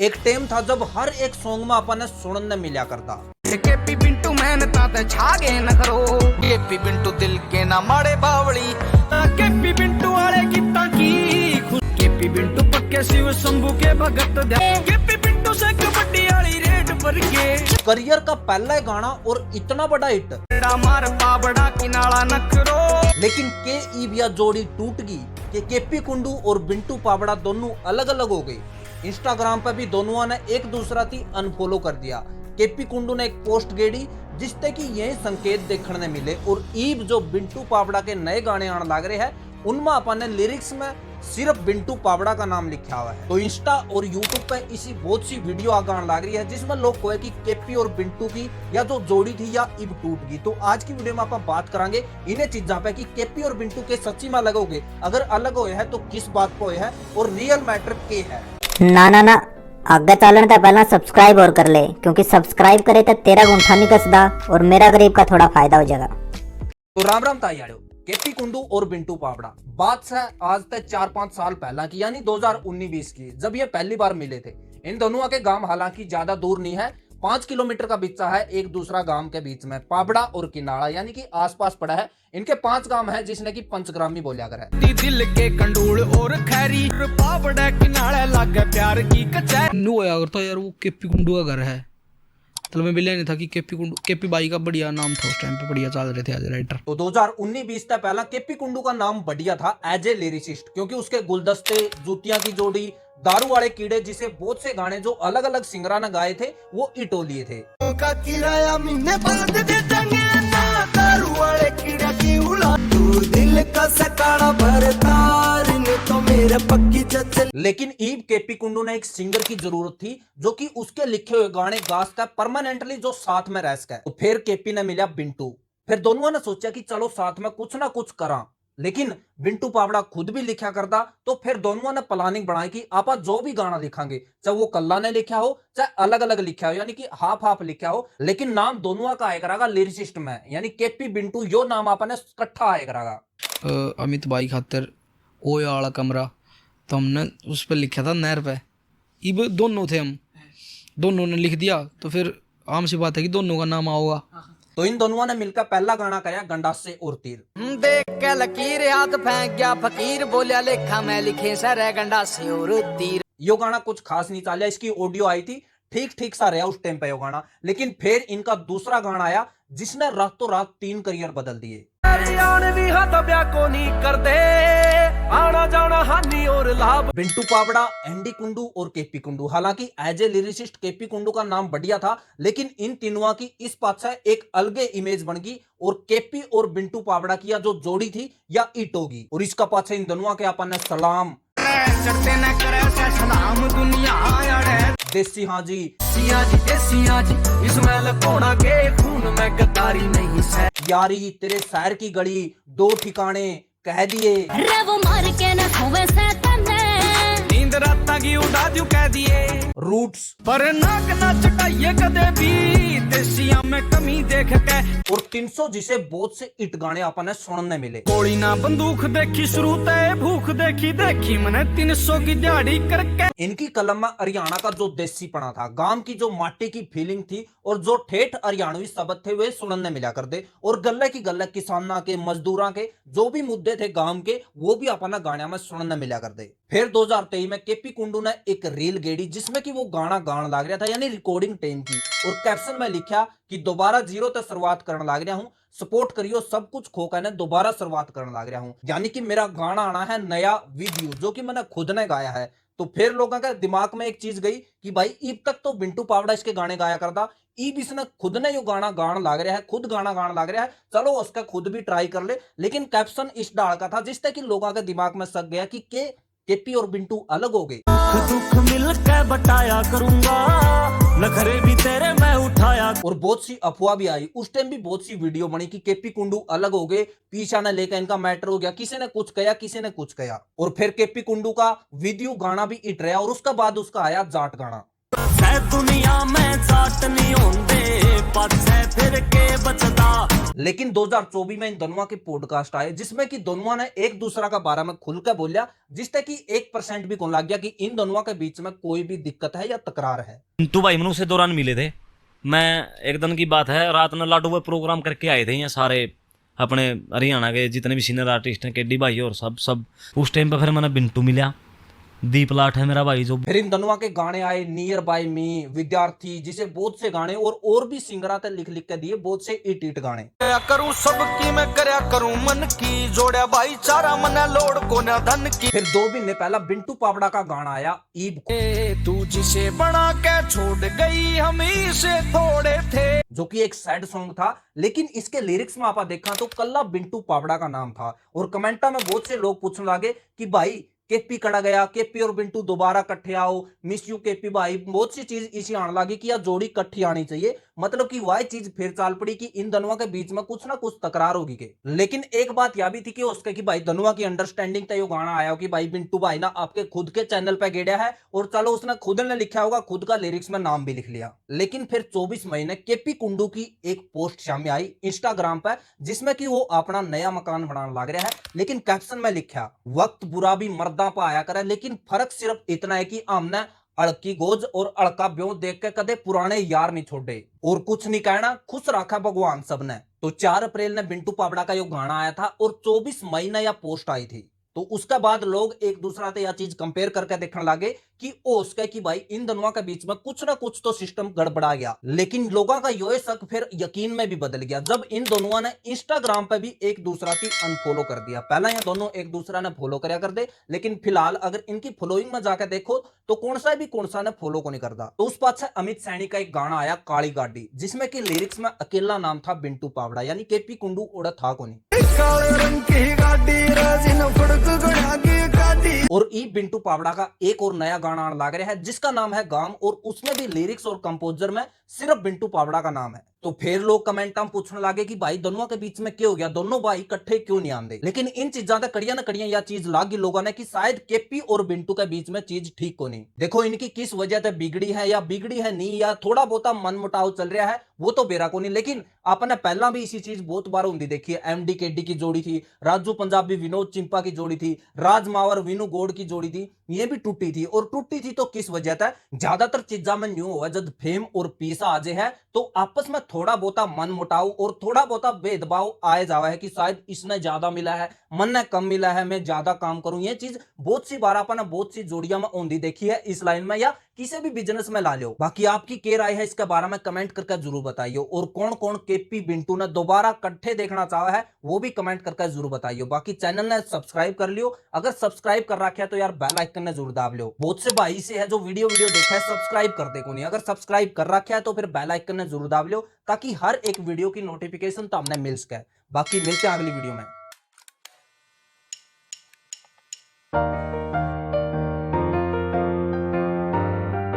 एक टाइम था जब हर एक सॉन्ग में अपन सुनने मिला करता। केपी पिंटू मेहनता ते छागे न करो, केपी पिंटू दिल के ना माड़े बावली, केपी पिंटू वाले गीता की, केपी पिंटू पक्के शिव शंभू के भगत ध्यान, केपी पिंटू से कबड्डी वाली रेड पर के करियर का पहला गाना और इतना बड़ा हिट, मार पाबड़ा किनाला न करो। लेकिन के ईबिया जोड़ी टूट गई कि केपी कुंडू और बिंटू पावड़ा दोनों अलग अलग हो गए। इंस्टाग्राम पर भी दोनों ने एक दूसरा थी अनफॉलो कर दिया। केपी कुंडू ने एक पोस्ट गेड़ी जिससे कि यही संकेत देखने मिले और ईब जो बिंटू पावड़ा के नए गाने आने लग रहे हैं उनमें अपन ने लिरिक्स में सिर्फ बिंटू पावड़ा का नाम लिखा हुआ है। तो इंस्टा और यूट्यूब पे इसी बहुत सी वीडियो आगे आने लग रही है जिसमें लोग कहे कि केपी और बिंटू की या जो जोड़ी थी या इब टूट गई। तो आज की वीडियो में आप बात करेंगे इन्हें चीजों पे कि केपी और बिंटू के सच्ची में अलग हो गए, अगर अलग हुए हैं तो किस बात को है और रियल मैटर के है। ना आगे चलने तो पहला सब्सक्राइब और कर ले, क्योंकि सब्सक्राइब करे तो तेरा गुंठा नहीं कसदा और मेरा गरीब का थोड़ा फायदा हो जाएगा। तो राम राम तायाड़ो, केपी कुंडू और बिंटू पावड़ा बात है आज तक 4-5 साल पहला की, यानी 2019-20 की, जब ये पहली बार मिले थे। इन दोनों के गांव हालांकि ज्यादा दूर नहीं है, 5 किलोमीटर का बिच्चा है एक दूसरा गांव के बीच में, पाबड़ा और किनाड़ा यानी कि आसपास पड़ा है। इनके 5 गांव है जिसने की पंचग्रामी बोलिया कर है। दिल के कंडूल और खैरी पाबड़ा किनारे लागे प्यार की कचहरी नु होया करता यार। वो केपी कुंडू का घर है, तो मैं मिला नहीं था कि केपी बाई का बढ़िया नाम था उस टाइम पे, बढ़िया चल रहे थे एज राइटर। तो 2019-20 तक पहला केपी कुंडू का नाम बढ़िया था एज ए लिरिसिस्ट, क्योंकि उसके गुलदस्ते, जूतियां की जोड़ी, दारू वाले कीड़े जिसे बहुत से गाने जो अलग अलग सिंगरा ने गाए थे वो इटो लिए थे। का किराया महीने बाद दे देंगे ना, दारू वाले कीड़े की उड़ा तू दिल का सकाड़ा भरतार ने तो मेरे पक्की चचल। लेकिन ईब केपी कुंडू ने एक सिंगर की जरूरत थी जो कि उसके लिखे हुए गाने गा सके परमानेंटली, जो साथ में रह सके। तो फिर केपी ने मिला बिंटू। फिर दोनों ने सोचा कि चलो साथ में कुछ ना कुछ करा, लेकिन बिंटू पावड़ा खुद भी लिखा करता। तो फिर दोनों ने प्लानिंग बनाई कि आप जो भी गाना लिखांगे, चाहे वो कल्ला ने लिखा हो चाहे अलग अलग लिखा हो, यानी कि हाफ हाफ लिखा हो, लेकिन नाम दोनों का आया करेगा लिरिसिस्ट में, यानी केपी बिंटू यो नाम आपने इकट्ठा आया करेगा। अमित भाई खातिर ओए वाला कमरा, तो हमने उस पर लिखा था नहर पे। इब दोनों थे, हम दोनों ने लिख दिया, तो फिर आम सी बात है कि दोनों का नाम आओगा। तो इन दोनों ने मिलकर पहला गाना कराया गंडासे और तीर। देख के लकीर हाथ फेंक गया फकीर, बोलिया लेखा मैं लिखे सर गंडासे और तीर। यो गाना कुछ खास नहीं चला, इसकी ऑडियो आई थी, ठीक ठीक सा रहा उस टाइम पे यो गाना। लेकिन फिर इनका दूसरा गाना आया जिसने रातों रात 3 करियर बदल दिए। भी हाथ ब्याह को नहीं करते, आना जाना हानि और लाभ। बिंटू पावड़ा, एंडी कुंडू और केपी कुंडू। हालांकि as a lyricist KP Kundu का नाम बढ़िया था, लेकिन इन तीनों की इस बात से एक अलगे इमेज बन गई और केपी और बिंटू पावड़ा की जो जोड़ी थी या इट होगी। और इसका पाछे इन दोनों के अपन ने सलाम चढ़ते न करे सलाम दुनिया आड़े। देसी हाँ जी, देसी हाँ जी, इसमें लकोड़ा के खून में गद्दारी नहीं है। यारी तेरे शहर की गली, 2 ठिकाने कह दिए, वो मार के न खोवे सैतान नींद रात की उड़ा दू कह दिए, रूट्स पर नाक ना चटाइए कदे भी देसिया में कमी देख के। और 300 जिसे बहुत से इट गाने अपन ने सुनने मिले। गोली ना बंदूक देखी शुरू तय भूख देखी मैंने 300 की दिहाड़ी करके। इनकी कलम में हरियाणा का जो देसी पना था, गांव की जो माटी की फीलिंग थी और जो ठेठ हरियाणवी शब्द थे वे सुनने मिला करते। और गल्ले की गल्ले किसाना के, मजदूरा के जो भी मुद्दे थे गांव के, वो भी अपना गाने में सुनने मिला करते। फिर 2023 में केपी कुंडू ने एक रील गेड़ी जिसमें कि वो गाना गान लग रहा था, यानी रिकॉर्डिंग टाइम की, और कैप्शन में लिखा कि दोबारा जीरो तक शुरुआत करने लग रहा हूँ, सपोर्ट करियो, सब कुछ खोकर ने दोबारा शुरुआत करने लग रहा हूँ। यानी कि मेरा गाना आना है नया वीडियो जो कि मैंने खुद ने गाया है। तो फिर लोगों के दिमाग में एक चीज गई कि भाई ईब तक तो बिंटू पावड़ा इसके गाने गाया करता, ईब इसने खुद ने यो गाना गान लग रहा है, खुद गाना गान लग रहा है, चलो उसका खुद भी ट्राई कर ले। लेकिन कैप्शन इस डाल का था जिससे कि लोगों के दिमाग में सक गया कि केपी और बिंटू अलग हो गए। दुख मिलकर बटाया करूंगा, नखरे भी तेरे मैं उठाया। और बहुत सी अफवाह भी आई, उस टाइम भी बहुत सी वीडियो बनी कि केपी कुंडू अलग हो गए, पीछा ने लेकर इनका मैटर हो गया, किसी ने कुछ कहा किसी ने कुछ कहा। और फिर केपी कुंडू का वीडियो गाना भी इट रहा और उसका बाद उसका आया जाट गाना। है दुनिया में जाट नहीं होंदे पाछे फिर के बचदा। लेकिन 2024 में इन दोनों के पॉडकास्ट आए जिसमें कि दोनों ने एक दूसरा का बारे में खुलकर बोलिया, जिससे कि 1% भी कौन लग गया कि इन दोनों के बीच में कोई भी दिक्कत है या तकरार है। पिंटू भाई मैंने उसे दौरान मिले थे। मैं एक दिन की बात है, रात में लाडू में प्रोग्राम करके आए थे यहाँ सारे अपने हरियाणा के जितने भी सीनियर आर्टिस्ट हैं, केडी भाई और सब उस टाइम पे फिर मैंने बिंटू मिला, दीप लाठ है मेरा भाई जो। फिर इन दोनों के गाने आए, नियर बाय मी, विद्यार्थी, जिसे बहुत से गाने और भी सिंगरा ते लिख लिख के दिए बहुत से इट गाने। करया करूं सबकी मैं करया करूं मन की, जोड़या भाईचारा मने लोड़ को न धन की। फिर 2 महीने पहला बिंटू पावड़ा का गाना आया ईब, तू जिसे बना के छोड़ गई हम ही से थोड़े थे, जो कि एक सैड सॉन्ग था। लेकिन इसके लिरिक्स में आप देखा तो कल्ला बिंटू पावड़ा का नाम था। और कमेंटा में बहुत से लोग पूछने लगे कि भाई केपी कड़ा गया, केपी और बिंटू दोबारा कट्ठे आओ, मिस यू केपी भाई, बहुत सी चीज इसी आने लगी कि यार जोड़ी कट्ठी आनी चाहिए। मतलब कि वह चीज फिर चाल पड़ी कि इन दोनों के बीच में कुछ ना कुछ तकरार होगी के। लेकिन एक बात यह भी थी कि उसके कि भाई दोनों की अंडरस्टैंडिंग तय गाना आया हो कि भाई बिंटू भाई ना आपके खुद के चैनल पे गेड़ा है और चलो उसने खुद ने लिखा होगा, खुद का लिरिक्स में नाम भी लिख लिया। लेकिन फिर 24 मई ने केपी कुंडू की एक पोस्ट सामने आई इंस्टाग्राम पर, जिसमें कि वो अपना नया मकान बनाने लग रहा है। लेकिन कैप्शन में लिखा, वक्त बुरा भी मर्दा पर आया करे, लेकिन फर्क सिर्फ इतना है कि हमने अड़की गोज और अड़का ब्यों देख के कदे पुराने यार नहीं छोड़े। और कुछ नहीं कहना, खुश रखा भगवान सबने। तो 4 अप्रैल ने बिंटू पावड़ा का यो गाना आया था और 24 मई ने यह पोस्ट आई थी। तो उसके बाद लोग एक दूसरा से यह चीज कंपेयर करके देखने लगे कि ओ उसका कि भाई इन दोनों के बीच में कुछ ना कुछ तो सिस्टम गड़बड़ा गया। लेकिन लोगों का यो शक फिर यकीन में भी बदल गया जब इन दोनों ने इंस्टाग्राम पे भी एक दूसरा की अनफॉलो कर दिया। पहला ये दोनों एक दूसरा ने फॉलो करया कर दे, लेकिन फिलहाल अगर इनकी फॉलोइंग में जाकर देखो तो कौन सा ने फॉलो को नहीं करता। तो उस पास अमित सैनी का एक गाना आया काली गाड़ी, जिसमें कि लिरिक्स में अकेला नाम था बिंटू पावड़ा, यानी केपी कुंडू ओड़ा था को नहीं। काले रंग की गाड़ी राजिन फड़क गड़ा की गाड़ी। और ई बिंटू पावड़ा का एक और नया गाना आने लग रहा है जिसका नाम है गाम, और उसमें भी लिरिक्स और कंपोजर में सिर्फ बिंटू पावड़ा का नाम है। तो फिर लोग कमेंट में पूछने लगे कि भाई दोनों के बीच में क्या हो गया, दोनों भाई इकट्ठे क्यों नहीं आंदे। लेकिन इन चीजों से कड़िया न कड़िया यह चीज लागी लोगों ने कि शायद केपी और बिंटू के बीच में चीज ठीक को नहीं। देखो इनकी किस वजह से बिगड़ी है या बिगड़ी है नहीं, या थोड़ा बहुत मन मुटाव चल रहा है वो तो बेरा को नहीं। लेकिन आपने पहला भी इसी चीज बहुत बार होंगी देखी है। एमडी केडी की जोड़ी थी, राजू पंजाबी विनोद चिंपा की जोड़ी थी, राज मावर विनू गौड़ की जोड़ी थी, ये भी टूटी थी। और टूटी थी तो किस वजह से, ज्यादातर चीजा में न्यू हुआ जब फेम और पैसा आ जाए है तो आपस में थोड़ा बहुत मन मुटाव और थोड़ा बहुत भेदभाव आए जावा है कि शायद इसने ज्यादा मिला है, मन ने कम मिला है, मैं ज्यादा काम करूं। ये चीज बहुत सी बार आपने बहुत सी जोड़ियां में ओंधी देखी है इस लाइन में या किसी भी बिजनेस में ला लो। बाकी आपकी क्या राय है इसके बारे में कमेंट करके जरूर बताइए, और कौन कौन केपी बिंटू ने दोबारा इकट्ठे देखना चाहा है वो भी कमेंट करके जरूर बताइए। बाकी चैनल ने सब्सक्राइब कर लियो, अगर सब्सक्राइब कर रखा है तो यार बेल आइकन ने जरूर दाब लो। बहुत से भाई से है जो वीडियो देखा है सब्सक्राइब कर दे को नहीं, अगर सब्सक्राइब कर रखा है तो फिर बेल आइकन ने जरूर दाब लो ताकि हर एक वीडियो की नोटिफिकेशन तो हमने मिल सके। बाकी मिलते हैं अगली वीडियो में।